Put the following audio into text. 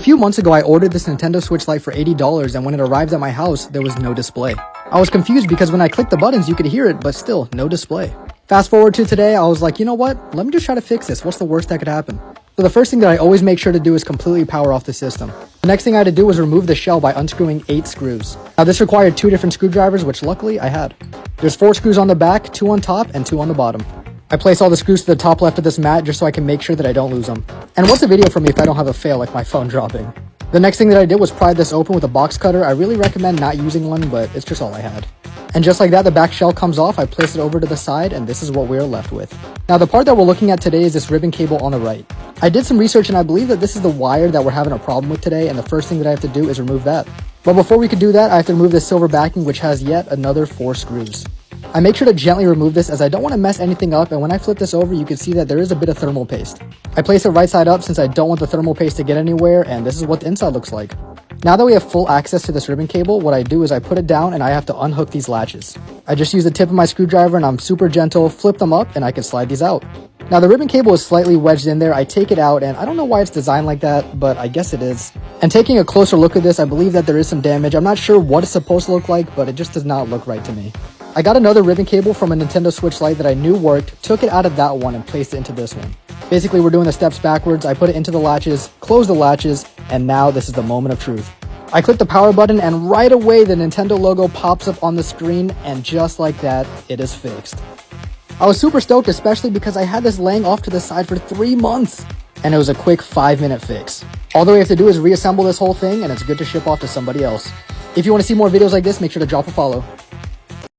A few months ago, I ordered this Nintendo Switch Lite for $80, and when it arrived at my house, there was no display. I was confused because when I clicked the buttons, you could hear it, but still, no display. Fast forward to today, I was like, you know what? Let me just try to fix this. What's the worst that could happen? So the first thing that I always make sure to do is completely power off the system. The next thing I had to do was remove the shell by unscrewing 8 screws. Now this required 2 different screwdrivers, which luckily I had. There's 4 screws on the back, 2 on top, and 2 on the bottom. I place all the screws to the top left of this mat just so I can make sure that I don't lose them. And what's a video for me if I don't have a fail like my phone dropping? The next thing that I did was pry this open with a box cutter. I really recommend not using one, but it's just all I had. And just like that, the back shell comes off. I place it over to the side, and this is what we're left with. Now, the part that we're looking at today is this ribbon cable on the right. I did some research, and I believe that this is the wire that we're having a problem with today, and the first thing that I have to do is remove that. But before we could do that, I have to remove this silver backing, which has yet another 4 screws. I make sure to gently remove this as I don't want to mess anything up, and when I flip this over, you can see that there is a bit of thermal paste. I place it right side up since I don't want the thermal paste to get anywhere, and this is what the inside looks like. Now that we have full access to this ribbon cable, what I do is I put it down and I have to unhook these latches. I just use the tip of my screwdriver and I'm super gentle, flip them up, and I can slide these out. Now the ribbon cable is slightly wedged in there. I take it out and I don't know why it's designed like that, but I guess it is. And taking a closer look at this, I believe that there is some damage. I'm not sure what it's supposed to look like, but it just does not look right to me. I got another ribbon cable from a Nintendo Switch Lite that I knew worked, took it out of that one and placed it into this one. Basically, we're doing the steps backwards. I put it into the latches, close the latches, and now this is the moment of truth. I click the power button and right away the Nintendo logo pops up on the screen, and just like that, it is fixed. I was super stoked, especially because I had this laying off to the side for 3 months, and it was a quick 5-minute fix. All that we have to do is reassemble this whole thing, and it's good to ship off to somebody else. If you want to see more videos like this, make sure to drop a follow.